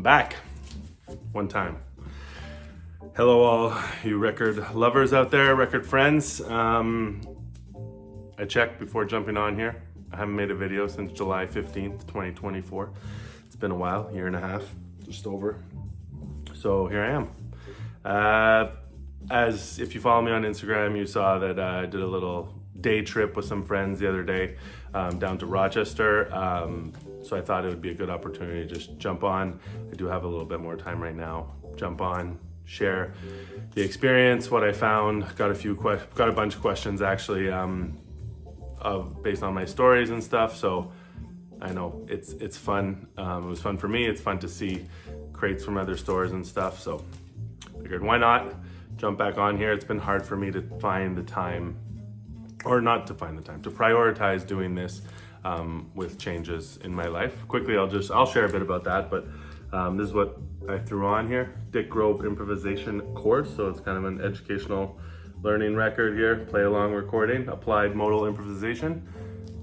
back. One time. Hello all you record lovers out there, record friends. I checked before jumping on here. I haven't made a video since July 15th, 2024. It's been a while, year and a half, just over. So here I am. As if you follow me on Instagram, you saw that I did a little day trip with some friends the other day down to Rochester. So I thought it would be a good opportunity to just jump on. I do have a little bit more time right now. Jump on, share the experience, what I found. Got a bunch of questions actually based on my stories and stuff. So I know it's fun. It was fun for me. It's fun to see crates from other stores and stuff. So figured why not jump back on here. It's been hard for me to find the time, or not to find the time, to prioritize doing this with changes in my life. Quickly, I'll share a bit about that, but this is what I threw on here. Dick Grove improvisation course. So it's kind of an educational learning record here, play along recording, applied modal improvisation.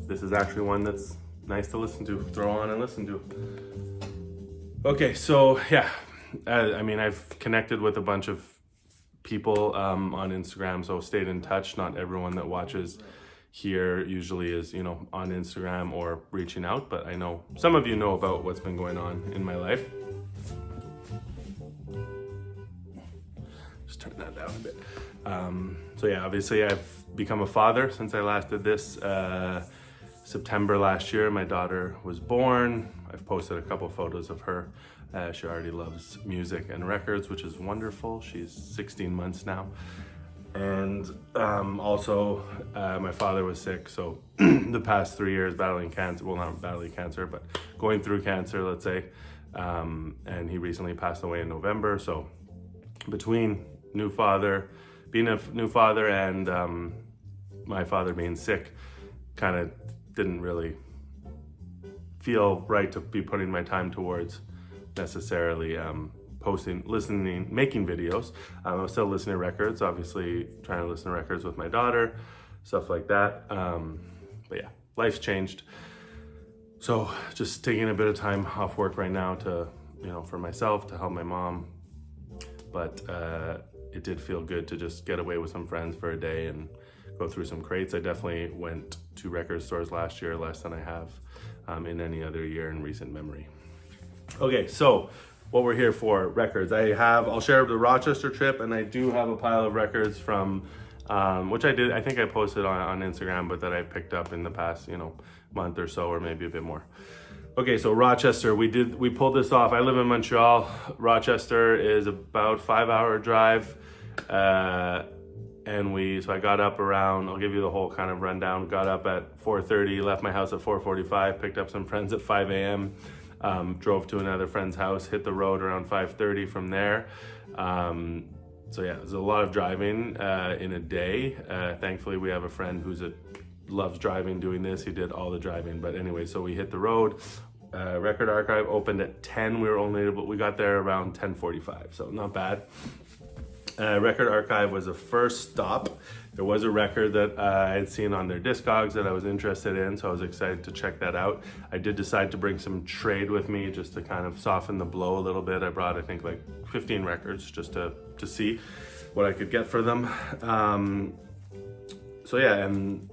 This is actually one that's nice to listen to, throw on and listen to. Okay, so yeah, I've connected with a bunch of people on Instagram, so stayed in touch. Not everyone that watches here usually is, on Instagram or reaching out, but I know some of you know about what's been going on in my life. Just turn that down a bit. So yeah, obviously I've become a father since I last did this. September last year, my daughter was born. I've posted a couple photos of her. She already loves music and records, which is wonderful. She's 16 months now. And also, my father was sick, so the past 3 years battling cancer, well, not battling cancer, but going through cancer, let's say. And he recently passed away in November. So between being a new father and my father being sick, kind of didn't really feel right to be putting my time towards necessarily posting, listening, making videos. I was still listening to records, obviously trying to listen to records with my daughter, stuff like that. But yeah, life's changed. So just taking a bit of time off work right now to, for myself, to help my mom. But it did feel good to just get away with some friends for a day and go through some crates. I definitely went to record stores last year, less than I have in any other year in recent memory. Okay, so what we're here for, records. I'll share the Rochester trip, and I do have a pile of records from, which I think I posted on Instagram, but that I picked up in the past, month or so, or maybe a bit more. Okay, so Rochester, we pulled this off. I live in Montreal. Rochester is about 5-hour drive. So I got up around, I'll give you the whole kind of rundown. Got up at 4:30, left my house at 4:45, picked up some friends at 5 a.m., drove to another friend's house, hit the road around 5:30 from there. So yeah, there's a lot of driving in a day. Thankfully, we have a friend who loves driving, doing this. He did all the driving. But anyway, so we hit the road. Record Archive opened at 10. We got there around 10:45, so not bad. Record Archive was the first stop. There was a record that I had seen on their Discogs that I was interested in, so I was excited to check that out. I did decide to bring some trade with me just to kind of soften the blow a little bit. I brought, I think, like 15 records just to see what I could get for them. So yeah, and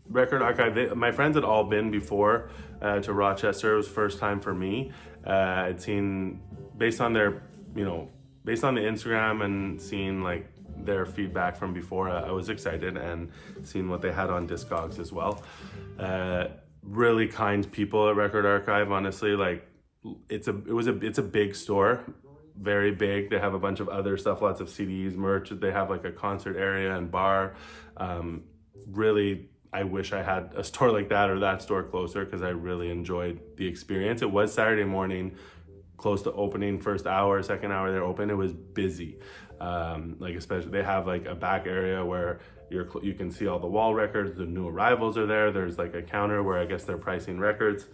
Record Archive, my friends had all been before to Rochester. It was first time for me. I'd seen, based on the Instagram and seeing like their feedback from before, I was excited, and seeing what they had on Discogs as well. Really kind people at Record Archive, honestly. Like it's a big store, very big. They have a bunch of other stuff, lots of CDs, merch. They have like a concert area and bar. Really, I wish I had a store like that, or that store closer, because I really enjoyed the experience. It was Saturday morning, close to opening, first hour, second hour they're open. It was busy. Especially they have like a back area where you can see all the wall records. The new arrivals are there. There's like a counter where I guess they're pricing records.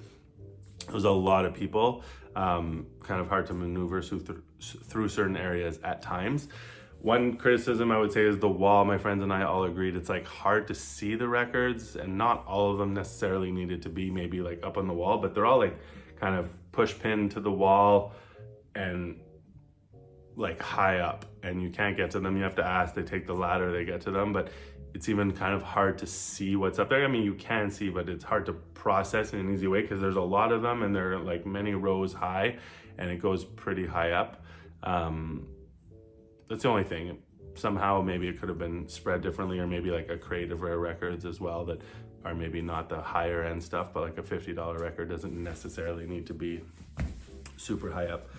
There's a lot of people. Kind of hard to maneuver through certain areas at times. One criticism I would say is the wall. My friends and I all agreed it's like hard to see the records, and not all of them necessarily needed to be maybe like up on the wall, but they're all like kind of push pinned to the wall. and like high up, and you can't get to them. You have to ask, they take the ladder, they get to them, but it's even kind of hard to see what's up there. I mean, you can see, but it's hard to process in an easy way because there's a lot of them and they're like many rows high and it goes pretty high up. That's the only thing. Somehow maybe it could have been spread differently, or maybe like a Creative Rare Records as well that are maybe not the higher end stuff, but like a $50 record doesn't necessarily need to be super high up.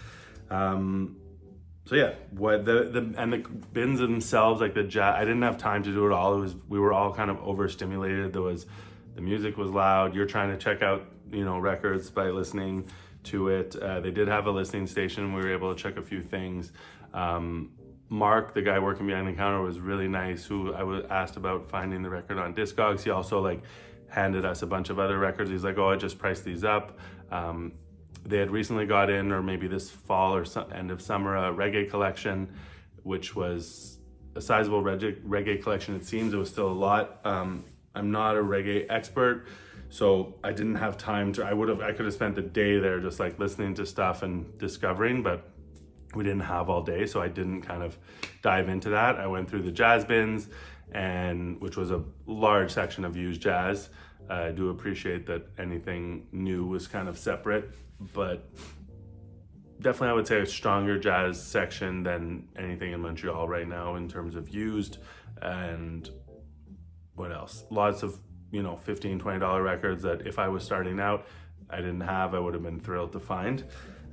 So yeah, what the bins themselves, like the jazz, I didn't have time to do it all. We were all kind of overstimulated. The music was loud. You're trying to check out, records by listening to it. They did have a listening station. We were able to check a few things. Mark, the guy working behind the counter, was really nice, who I was asked about finding the record on Discogs. He also like handed us a bunch of other records. He's like, oh, I just priced these up. They had recently got in, or maybe this fall or end of summer, a reggae collection, which was a sizable reggae collection. It seems it was still a lot. I'm not a reggae expert, so I didn't have time to, I could have spent the day there just like listening to stuff and discovering, but we didn't have all day, so I didn't kind of dive into that. I went through the jazz bins, which was a large section of used jazz. I do appreciate that anything new was kind of separate, but definitely I would say a stronger jazz section than anything in Montreal right now in terms of used. And what else? Lots of, $15, $20 records that if I was starting out, I didn't have, I would have been thrilled to find.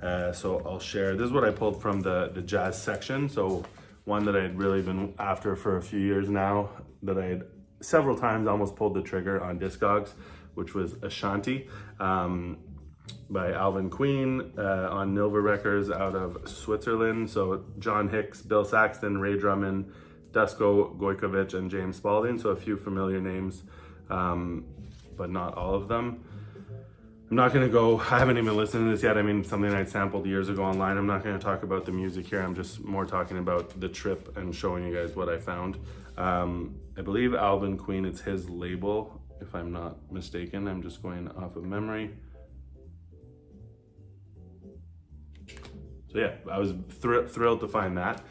So I'll share, this is what I pulled from the jazz section. So one that I had really been after for a few years now, that I had several times almost pulled the trigger on Discogs, which was Ashanti by Alvin Queen on Nilva Records out of Switzerland. So John Hicks, Bill Saxton, Ray Drummond, Dusko Gojkovic, and James Spalding. So a few familiar names, but not all of them. I'm not gonna go, I haven't even listened to this yet. I mean, something I sampled years ago online. I'm not gonna talk about the music here. I'm just more talking about the trip and showing you guys what I found. I believe Alvin Queen, it's his label, if I'm not mistaken. I'm just going off of memory. So yeah, I was thrilled to find that.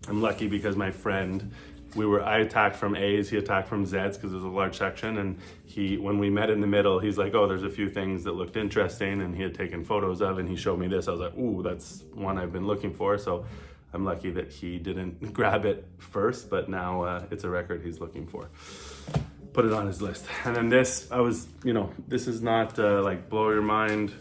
I'm lucky because my friend, I attacked from A's, he attacked from Z's because there's a large section, and when we met in the middle, he's like, oh, there's a few things that looked interesting, and he had taken photos of, and he showed me this. I was like, ooh, that's one I've been looking for. So I'm lucky that he didn't grab it first, but now it's a record he's looking for. Put it on his list. And then this, this is not like blow your mind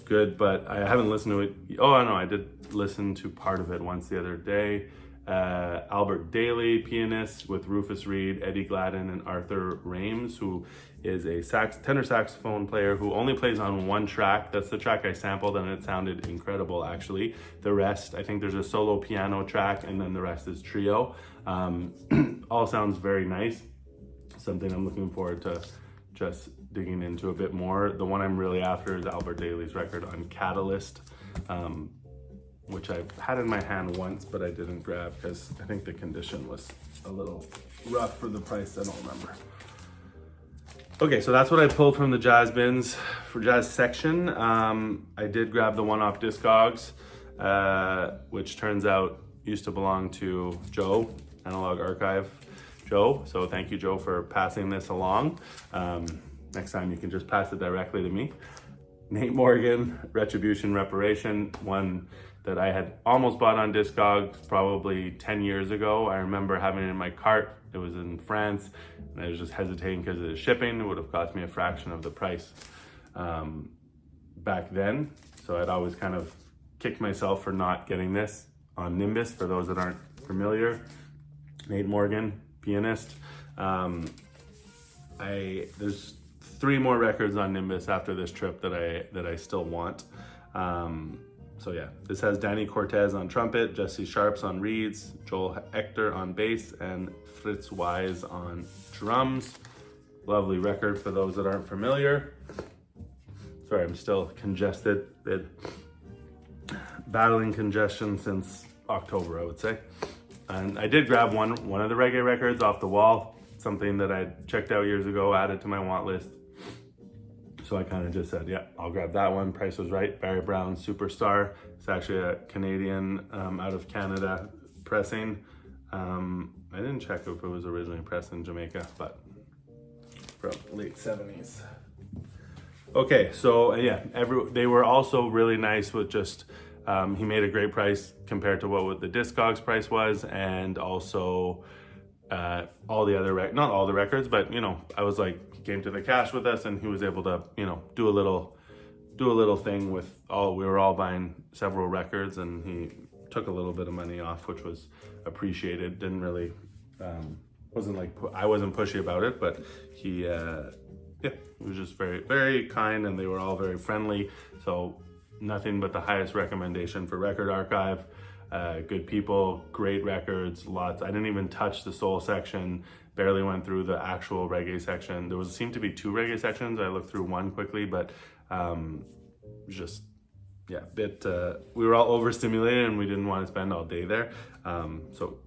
good, but I haven't listened to it. Oh no, I did listen to part of it once the other day. Albert Daly, pianist with Rufus Reid, Eddie Gladden, and Arthur Rames, who is a tenor saxophone player who only plays on one track. That's the track I sampled, and it sounded incredible, actually. The rest, I think there's a solo piano track, and then the rest is trio. All sounds very nice. Something I'm looking forward to just digging into a bit more. The one I'm really after is Albert Daly's record on Catalyst, which I've had in my hand once, but I didn't grab because I think the condition was a little rough for the price. I don't remember. Okay, so that's what I pulled from the jazz bins for jazz section. I did grab the one off Discogs, which turns out used to belong to Joe, Analog Archive Joe. So thank you, Joe, for passing this along. Next time you can just pass it directly to me. Nate Morgan, Retribution Reparation, one that I had almost bought on Discogs probably 10 years ago. I remember having it in my cart. It was in France, and I was just hesitating because of the shipping. It would have cost me a fraction of the price back then. So I'd always kind of kicked myself for not getting this on Nimbus, for those that aren't familiar. Nate Morgan, pianist. There's 3 more records on Nimbus after this trip that I still want. So yeah, this has Danny Cortez on trumpet, Jesse Sharps on reeds, Joel Hector on bass, and Fritz Wise on drums. Lovely record for those that aren't familiar. Sorry, I'm still congested. Been battling congestion since October, I would say. And I did grab one of the reggae records off the wall, something that I checked out years ago, added to my want list. So I kind of just said, yeah, I'll grab that one. Price was right. Barry Brown Superstar. It's actually a Canadian out of Canada pressing. I didn't check if it was originally pressed in Jamaica, but from late 70s. Okay, so yeah, they were also really nice with just, he made a great price compared to what the Discogs price was, and also all the other, not all the records, but you know, I was like, he came to the cash with us and he was able to, you know, do a little thing with we were all buying several records, and he took a little bit of money off, which was appreciated. Didn't really, wasn't like, I wasn't pushy about it, but he, yeah, it was just very, very kind, and they were all very friendly. So nothing but the highest recommendation for Record Archive. Good people, great records, lots. I didn't even touch the soul section, barely went through the actual reggae section. There seemed to be 2 reggae sections. I looked through one quickly, but just, yeah, we were all overstimulated and we didn't want to spend all day there. So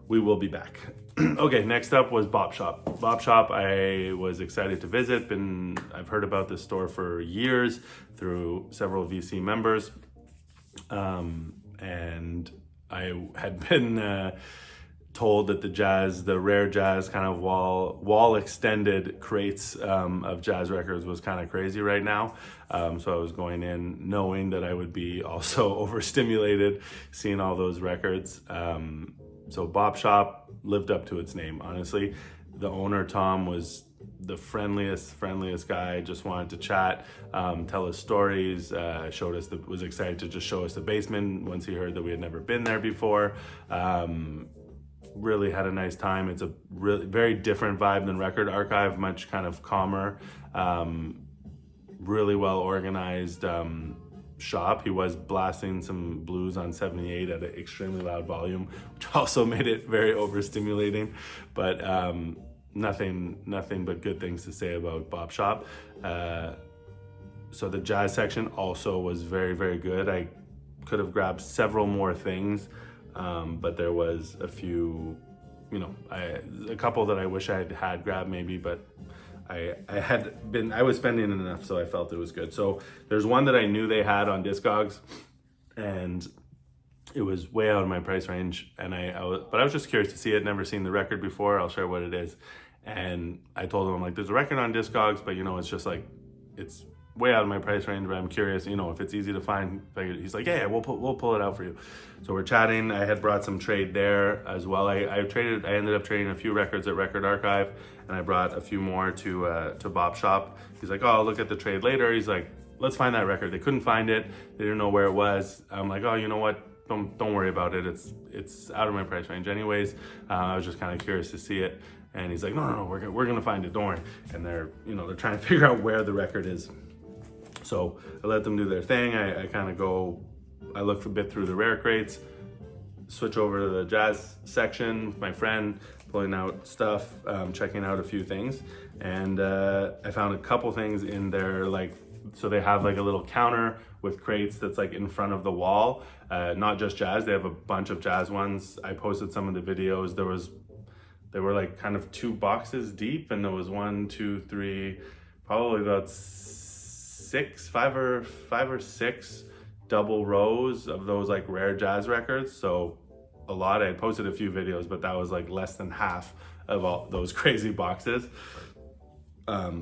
we will be back. Okay, next up was Bop Shop. Bop Shop, I was excited to visit. I've heard about this store for years through several VC members. And I had been told that the rare jazz kind of wall extended crates of jazz records was kind of crazy right now. So I was going in knowing that I would be also overstimulated seeing all those records. So Bop Shop lived up to its name, honestly. The owner, Tom, was the friendliest guy. Just wanted to chat, tell us stories, was excited to just show us the basement once he heard that we had never been there before. Really had a nice time. It's a really very different vibe than Record Archive, much kind of calmer, really well organized shop. He was blasting some blues on 78 at an extremely loud volume, which also made it very overstimulating, but nothing but good things to say about Bop Shop. So the jazz section also was very, very good. I could have grabbed several more things, but there was a few, you know, a couple that I wish I had grabbed maybe, but I was spending enough, so I felt it was good. So there's one that I knew they had on Discogs, and it was way out of my price range, and but I was just curious to see it. Never seen the record before. I'll share what it is. And I told him, I'm like, there's a record on Discogs, but you know, it's just like, it's way out of my price range, but I'm curious, you know, if it's easy to find. He's like, yeah, we'll pull it out for you. So we're chatting. I had brought some trade there as well. I ended up trading a few records at Record Archive, and I brought a few more to Bop Shop. He's like, oh, I'll look at the trade later. He's like, let's find that record. They couldn't find it. They didn't know where it was. I'm like, oh, you know what? Don't worry about it. It's out of my price range anyways. I was just kind of curious to see it. And he's like, no, we're gonna find it, don't worry. And they're trying to figure out where the record is. So I let them do their thing. I look a bit through the rare crates, switch over to the jazz section with my friend, pulling out stuff, checking out a few things. And I found a couple things in there, so they have like a little counter with crates that's like in front of the wall. Not just jazz, they have a bunch of jazz ones. I posted some of the videos. They were like kind of 2 boxes deep, and there was 1, 2, 3, probably about 5 or 6 double rows of those like rare jazz records. So a lot. I had posted a few videos, but that was like less than half of all those crazy boxes.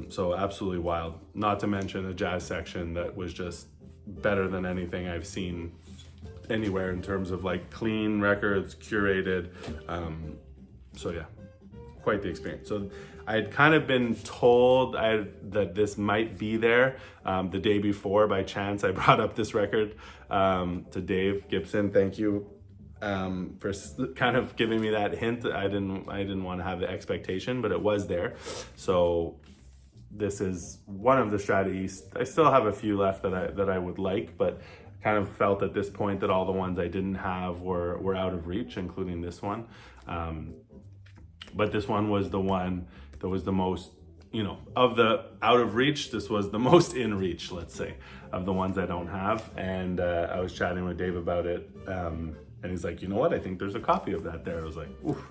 So absolutely wild. Not to mention a jazz section that was just better than anything I've seen anywhere in terms of like clean records, curated. So yeah, quite the experience. So I had kind of been told that this might be there the day before. By chance, I brought up this record to Dave Gibson. Thank you for kind of giving me that hint. I didn't want to have the expectation, but it was there. So this is one of the Strata East. I still have a few left that I would like, but kind of felt at this point that all the ones I didn't have were out of reach, including this one. But this one was the one that was the most, of the out of reach, this was the most in reach, let's say, of the ones I don't have. And I was chatting with Dave about it, and he's like, you know what, I think there's a copy of that there. I was like, oof.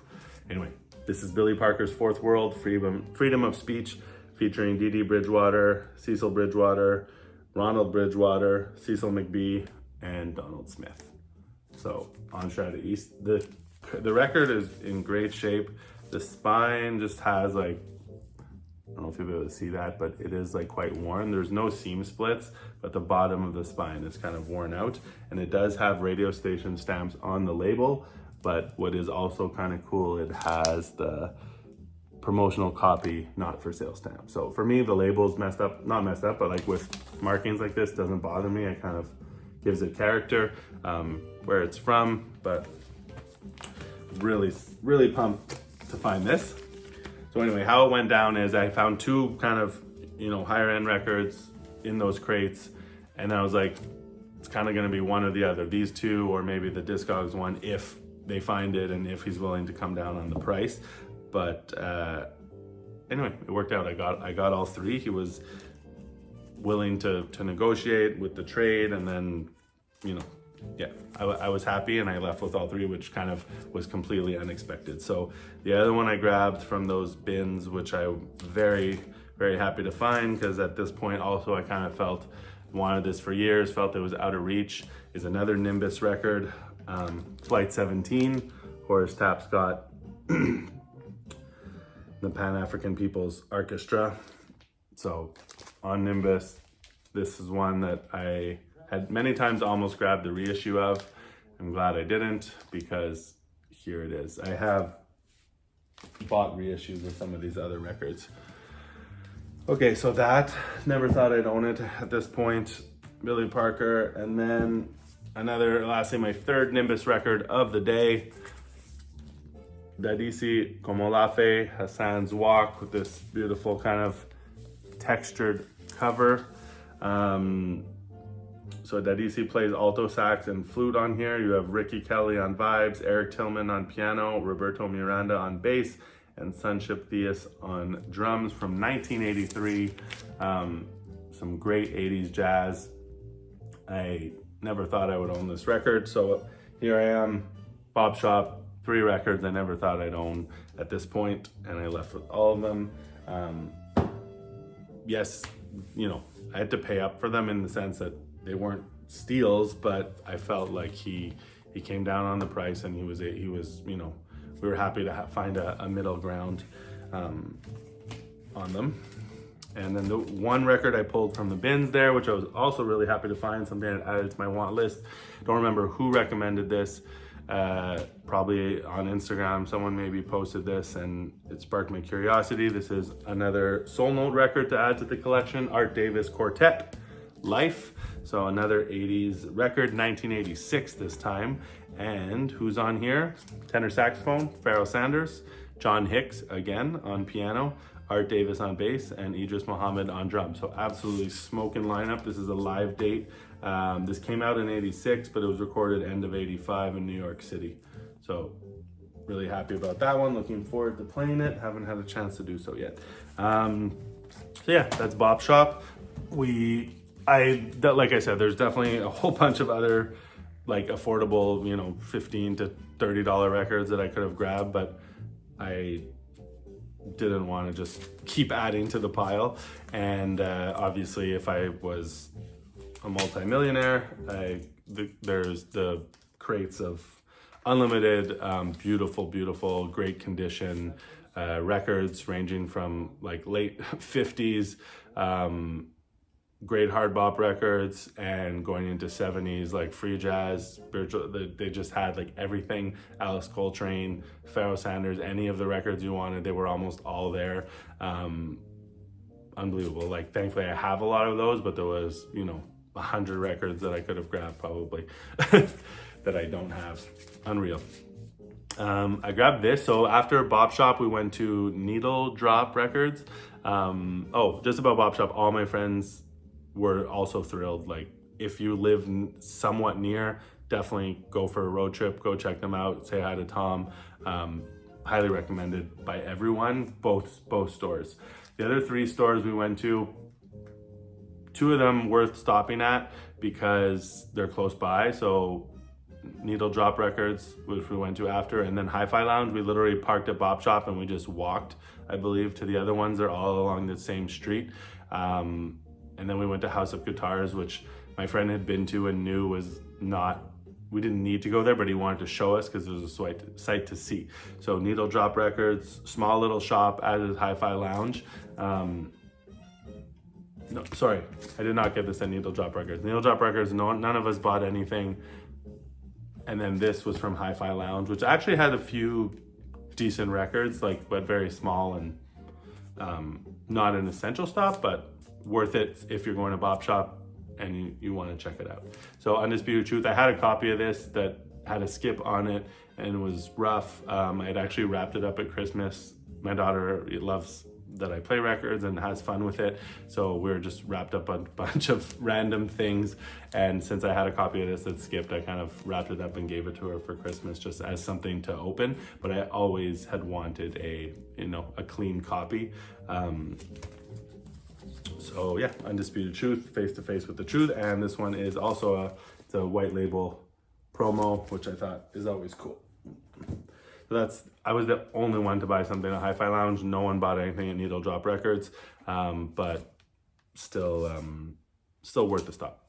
Anyway, this is Billy Parker's Fourth World, Freedom of Speech, featuring Dee Dee Bridgewater, Cecil Bridgewater, Ronald Bridgewater, Cecil McBee, and Donald Smith. So on Strata East, the record is in great shape. The spine just has like, I don't know if you'll be able to see that, but it is like quite worn. There's no seam splits, but the bottom of the spine is kind of worn out. And it does have radio station stamps on the label, but what is also kind of cool, it has the promotional copy, not for sale stamp. So for me, the label's messed up, not messed up, but like with markings like this, doesn't bother me. It kind of gives it character, where it's from, but really, really pumped to find this. So anyway, how it went down is I found two kind of, higher end records in those crates. And I was like, it's kind of going to be one or the other, these two, or maybe the Discogs one, if they find it and if he's willing to come down on the price. But anyway, it worked out. I got all three. He was willing to negotiate with the trade, and then, yeah, I was happy, and I left with all three, which kind of was completely unexpected. So the other one I grabbed from those bins, which I'm very, very happy to find, because at this point also I kind of wanted this for years, felt it was out of reach, is another Nimbus record, Flight 17, Horace Tapscott, the Pan-African People's Orchestra. So on Nimbus, this is one that I had many times almost grabbed the reissue of. I'm glad I didn't, because here it is. I have bought reissues of some of these other records. Okay, so that, never thought I'd own it at this point. Billy Parker, and then lastly, my third Nimbus record of the day, Dadisi Komolafe, Hassan's Walk, with this beautiful kind of textured cover. So Dadisi plays alto sax and flute on here. You have Ricky Kelly on vibes, Eric Tillman on piano, Roberto Miranda on bass, and Sunship Theus on drums from 1983. Some great 80s jazz. I never thought I would own this record. So here I am, Bop Shop, 3 records I never thought I'd own at this point, and I left with all of them. Yes, I had to pay up for them in the sense that they weren't steals, but I felt like he came down on the price, and he was we were happy to find a middle ground on them. And then the one record I pulled from the bins there, which I was also really happy to find, something I added to my want list. Don't remember who recommended this. Probably on Instagram, someone maybe posted this and it sparked my curiosity. This is another Soul Note record to add to the collection, Art Davis Quartet, Life. So another 80s record, 1986 this time. And who's on here? Tenor saxophone, Pharoah Sanders, John Hicks again on piano, Art Davis on bass, and Idris Muhammad on drums. So absolutely smoking lineup. This is a live date. This came out in 86, but it was recorded end of 85 in New York City. So really happy about that one. Looking forward to playing it. Haven't had a chance to do so yet. So yeah, that's Bop Shop. Like I said, there's definitely a whole bunch of other like affordable, $15 to $30 records that I could have grabbed, but I didn't want to just keep adding to the pile. And obviously, if I was a multimillionaire, there's the crates of unlimited, beautiful, great condition records ranging from like late 50s, great hard bop records, and going into 70s like free jazz, spiritual. They just had like everything. Alice Coltrane, Pharoah Sanders, any of the records you wanted, they were almost all there. Unbelievable. Like, thankfully I have a lot of those, but there was 100 records that I could have grabbed probably that I don't have. Unreal. I grabbed this. So after Bop Shop, we went to Needle Drop Records. Just about Bop Shop, all my friends were also thrilled. Like, if you live somewhat near, definitely go for a road trip, go check them out, say hi to Tom. Highly recommended by everyone, both stores. The other 3 stores we went to, 2 of them worth stopping at because they're close by. So Needle Drop Records, which we went to after, and then Hi-Fi Lounge. We literally parked at Bop Shop and we just walked, I believe, to the other ones. They're all along the same street. And then we went to House of Guitars, which my friend had been to and knew was not, we didn't need to go there, but he wanted to show us because it was a sight to see. So Needle Drop Records, small little shop, as is Hi-Fi Lounge. No, sorry, I did not get this at Needle Drop Records. Needle Drop Records, none of us bought anything. And then this was from Hi-Fi Lounge, which actually had a few decent records, like, but very small and not an essential stop, but worth it if you're going to Bop Shop and you want to check it out. So Undisputed Truth, I had a copy of this that had a skip on it and was rough. I had actually wrapped it up at Christmas. My daughter loves that I play records and has fun with it, so we're just wrapped up a bunch of random things, and since I had a copy of this that skipped, I kind of wrapped it up and gave it to her for Christmas just as something to open. But I always had wanted a clean copy. So yeah, Undisputed Truth, Face to Face with the Truth, and this one is also it's a white label promo, which I thought is always cool. So I was the only one to buy something at Hi-Fi Lounge. No one bought anything at Needle Drop Records, but still worth the stop.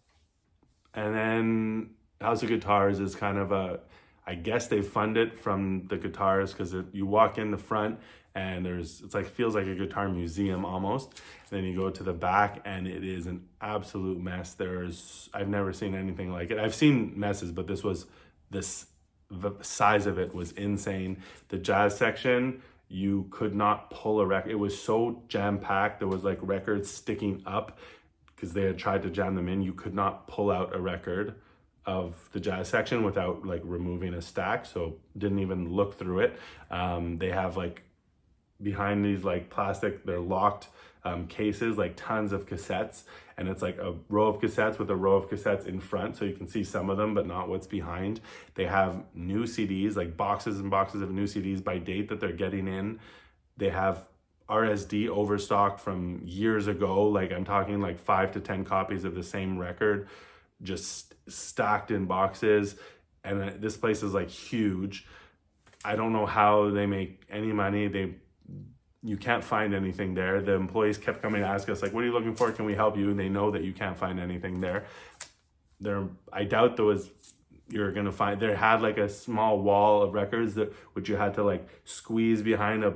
And then House of Guitars is kind of I guess they fund it from the guitars, because you walk in the front and it feels like a guitar museum almost. And then you go to the back and it is an absolute mess. I've never seen anything like it. I've seen messes, but the size of it was insane. The jazz section, you could not pull a record. It was so jam-packed. There was like records sticking up because they had tried to jam them in. You could not pull out a record of the jazz section without like removing a stack, so didn't even look through it. They have like behind these like plastic, they're locked cases, like tons of cassettes, and it's like a row of cassettes with a row of cassettes in front, so you can see some of them but not what's behind. They have new CDs, like boxes and boxes of new CDs by date that they're getting in. They have RSD overstock from years ago, like I'm talking like 5 to 10 copies of the same record just stacked in boxes. And this place is like huge. I don't know how they make any money. You can't find anything there. The employees kept coming to ask us, like, what are you looking for? Can we help you? And they know that you can't find anything there. I doubt you're gonna find, there had like a small wall of records which you had to like squeeze behind a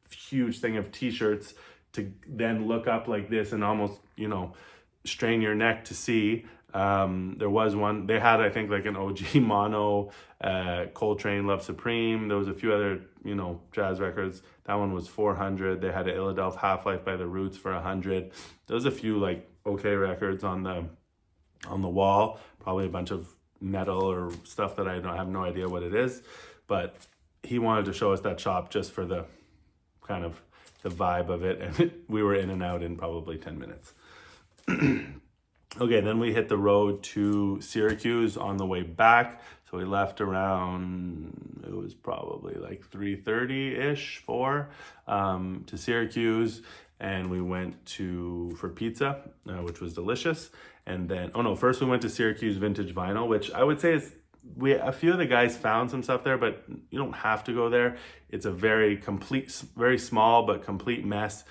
huge thing of t-shirts to then look up like this and almost, strain your neck to see. There was one, they had, I think, like an OG mono, Coltrane Love Supreme. There was a few other, jazz records. That one was $400. They had an Illadelph Half-Life by the Roots for $100. There was a few like okay records on the wall, probably a bunch of metal or stuff that I have no idea what it is, but he wanted to show us that shop just for the kind of the vibe of it, and we were in and out in probably 10 minutes. Okay, then we hit the road to Syracuse on the way back. So we left around, it was probably like 3:30-ish, 4, to Syracuse. And we went for pizza, which was delicious. And then, first we went to Syracuse Vintage Vinyl, which I would say is, a few of the guys found some stuff there, but you don't have to go there. It's a very small but complete mess.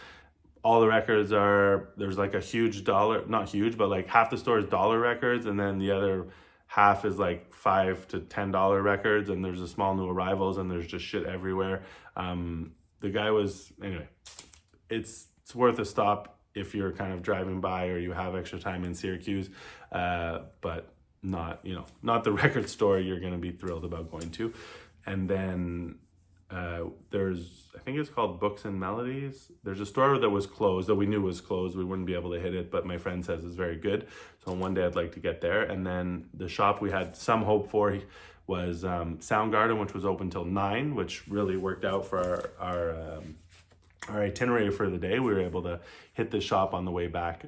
All the records there's like a huge dollar, not huge, but like half the store is dollar records, and then the other half is like $5 to $10 records, and there's a small new arrivals, and there's just shit everywhere. The guy anyway, it's worth a stop if you're kind of driving by or you have extra time in Syracuse, but not the record store you're going to be thrilled about going to. And then I think it's called Books and Melodies. There's a store that was closed, that we knew was closed. We wouldn't be able to hit it, but my friend says it's very good. So one day I'd like to get there. And then the shop we had some hope for was Soundgarden, which was open till 9, which really worked out for our itinerary for the day. We were able to hit the shop on the way back.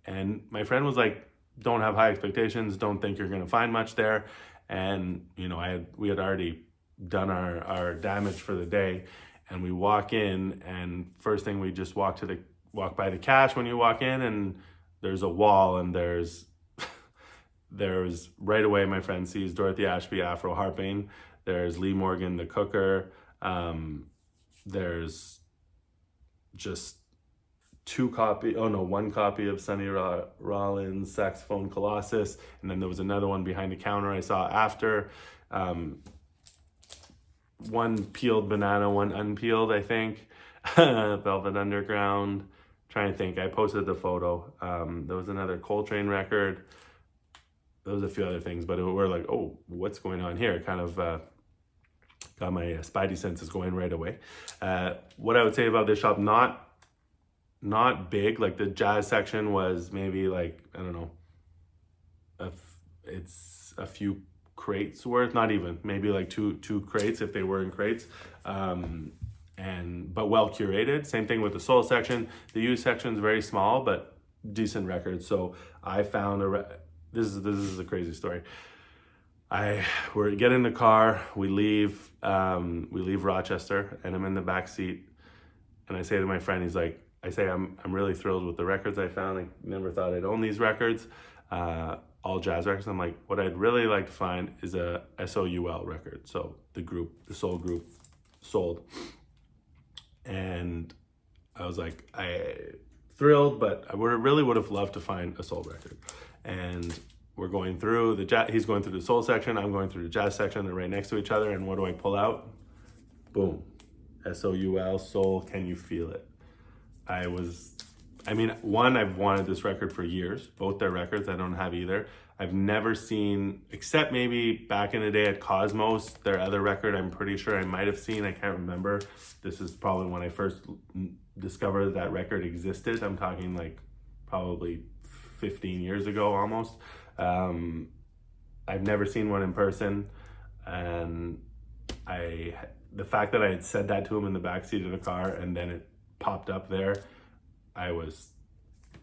And my friend was like, don't have high expectations. Don't think you're going to find much there. And, we had already done our damage for the day, and we walk in, and first thing we just walk by the cash when you walk in, and there's a wall, and there's there's right away, my friend sees Dorothy Ashby Afro harping. There's Lee Morgan, the cooker. There's just one copy of Sonny Rollins' Saxophone Colossus. And then there was another one behind the counter I saw after. One peeled banana, one unpeeled, I think. Velvet Underground. Trying to think. I posted the photo. There was another Coltrane record. There was a few other things, but we're like, oh, what's going on here? Kind of got my spidey senses going right away. What I would say about this shop, not big. Like the jazz section was maybe like, I don't know, it's a few crates worth, not even, maybe like two crates if they were in crates. But well curated. Same thing with the soul section. The used section is very small, but decent records. So I found this is a crazy story. We get in the car, we leave Rochester, and I'm in the back seat, and I say to my friend, I'm really thrilled with the records I found. I never thought I'd own these records, all jazz records. I'm like, what I'd really like to find is a SOUL record. So the soul group sold. And I was like, thrilled, but I really would have loved to find a soul record. And we're going through he's going through the soul section, I'm going through the jazz section. They're right next to each other. And what do I pull out? Boom. SOUL, Soul, Can You Feel It? I've wanted this record for years. Both their records, I don't have either. I've never seen, except maybe back in the day at Cosmos, their other record, I'm pretty sure I might have seen. I can't remember. This is probably when I first discovered that record existed. I'm talking like probably 15 years ago almost. I've never seen one in person. And the fact that I had said that to him in the backseat of the car and then it popped up there, I was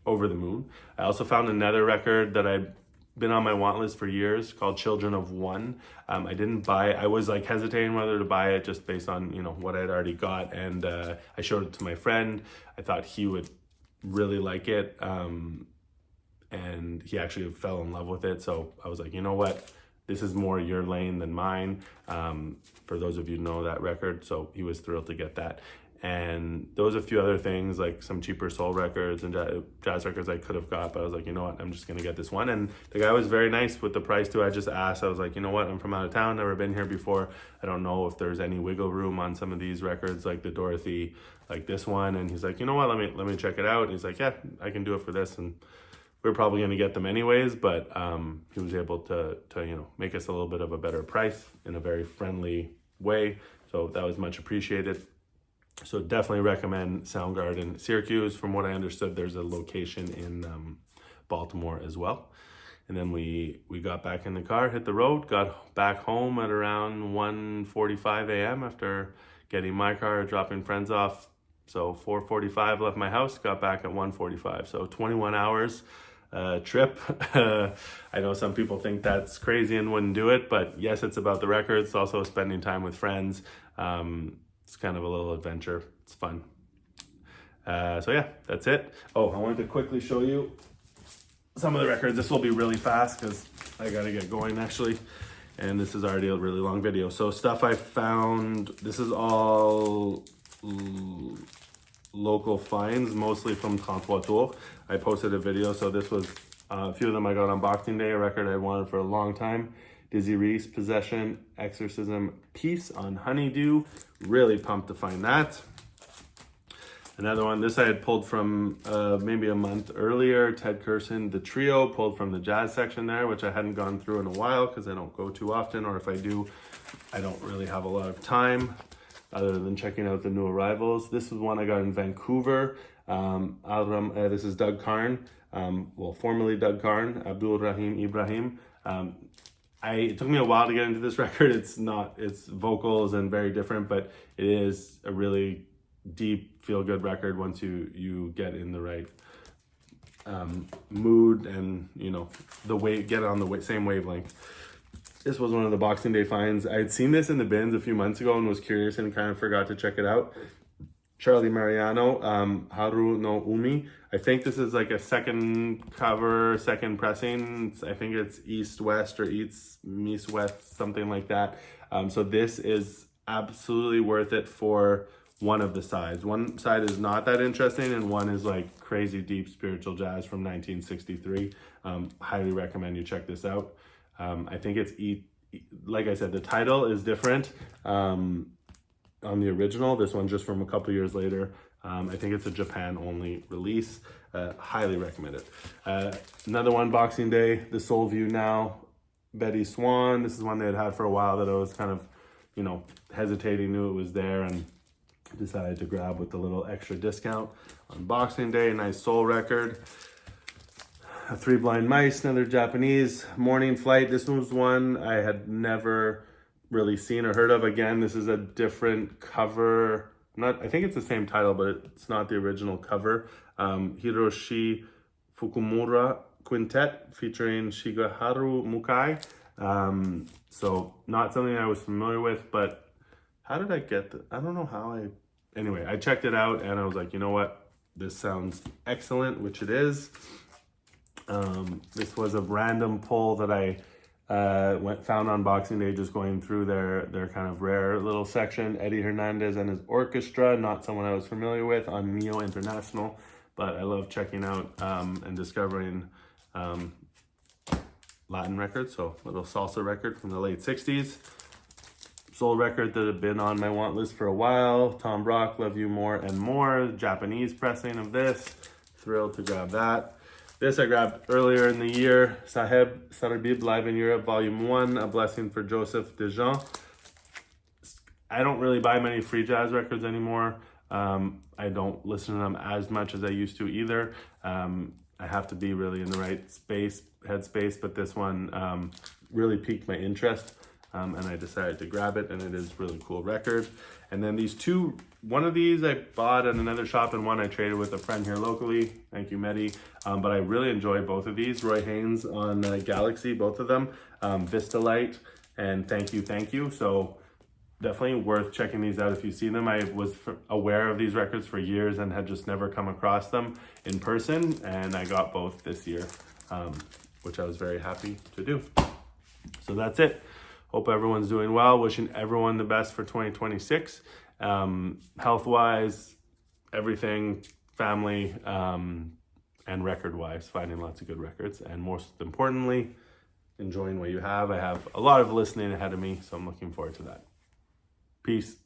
over the moon. I also found another record that I'd been on my want list for years called Children of One. I didn't buy it. I was like hesitating whether to buy it just based on, what I'd already got. And I showed it to my friend. I thought he would really like it. And he actually fell in love with it. So I was like, you know what? This is more your lane than mine. For those of you who know that record. So he was thrilled to get that. And there was a few other things like some cheaper soul records and jazz records I could have got, but I was like, you know what, I'm just gonna get this one. And the guy was very nice with the price too. I just asked, I was like, you know what, I'm from out of town, never been here before. I don't know if there's any wiggle room on some of these records like the Dorothy, like this one. And he's like, you know what, let me check it out. And he's like, yeah, I can do it for this. And we're probably gonna get them anyways, but he was able to make us a little bit of a better price in a very friendly way. So that was much appreciated. So definitely recommend Soundgarden. Syracuse, from what I understood, there's a location in Baltimore as well. And then we got back in the car, hit the road, got back home at around 1:45 a.m. after getting my car, dropping friends off. So 4:45 left my house, got back at 1:45. So 21 hours trip. I know some people think that's crazy and wouldn't do it, but yes, it's about the records. It's also spending time with friends. It's kind of a little adventure. It's fun. So yeah, that's it. Oh, I wanted to quickly show you some of the records. This will be really fast because I got to get going actually. And this is already a really long video. So stuff I found, this is all local finds, mostly from Trente-Trois. I posted a video. So this was a few of them I got on Boxing Day, a record I wanted for a long time. Dizzy Reese, Possession, Exorcism, Peace on Honeydew. Really pumped to find that. Another one, this I had pulled from maybe a month earlier. Ted Curson, The Trio, pulled from the jazz section there, which I hadn't gone through in a while because I don't go too often, or if I do, I don't really have a lot of time other than checking out the new arrivals. This is one I got in Vancouver. This is Doug Karn, formerly Doug Karn, Abdul Rahim Ibrahim. It took me a while to get into this record. It's vocals and very different, but it is a really deep, feel-good record once you get in the right mood and get on the same wavelength. This was one of the Boxing Day finds. I had seen this in the bins a few months ago and was curious and kind of forgot to check it out. Charlie Mariano, Haru no Umi. I think this is like a second cover, second pressing. I think it's East West or East West, something like that. So this is absolutely worth it for one of the sides. One side is not that interesting, and one is like crazy deep spiritual jazz from 1963. Highly recommend you check this out. I think it's like I said, the title is different. On the original, this one just from a couple years later. I think it's a Japan only release. Highly recommend it. Another one, Boxing Day, The Soul View Now, Betty Swan. This is one they had for a while that I was kind of, hesitating, knew it was there, and decided to grab with a little extra discount on Boxing Day. A nice soul record. Three Blind Mice, another Japanese. Morning Flight. This was one I had never really seen or heard of. Again, this is a different cover. I think it's the same title, but it's not the original cover. Hiroshi Fukumura Quintet featuring Shigeharu Mukai. So not something I was familiar with, but how did I get I don't know how anyway, I checked it out and I was like, you know what? This sounds excellent, which it is. This was a random pull that I found on Boxing Day, just going through their kind of rare little section. Eddie Hernandez and his orchestra, not someone I was familiar with, on Neo International, but I love checking out and discovering Latin records. So a little salsa record from the late 60s. Soul record that had been on my want list for a while. Tom Brock, Love You More and More. Japanese pressing of this. Thrilled to grab that. This I grabbed earlier in the year, Saheb Sarabib Live in Europe, Volume 1, A Blessing for Joseph Dejean. I don't really buy many free jazz records anymore. I don't listen to them as much as I used to either. I have to be really in the right headspace, but this one really piqued my interest, and I decided to grab it, and it is a really cool record. And then these two, one of these I bought at another shop, and one I traded with a friend here locally. Thank you, Medi. But I really enjoy both of these. Roy Haynes on Galaxy, both of them. Vista Light and Thank You. So definitely worth checking these out if you see them. I was aware of these records for years and had just never come across them in person. And I got both this year, which I was very happy to do. So that's it. Hope everyone's doing well. Wishing everyone the best for 2026. Health-wise, everything, family, and record-wise, finding lots of good records. And most importantly, enjoying what you have. I have a lot of listening ahead of me, so I'm looking forward to that. Peace.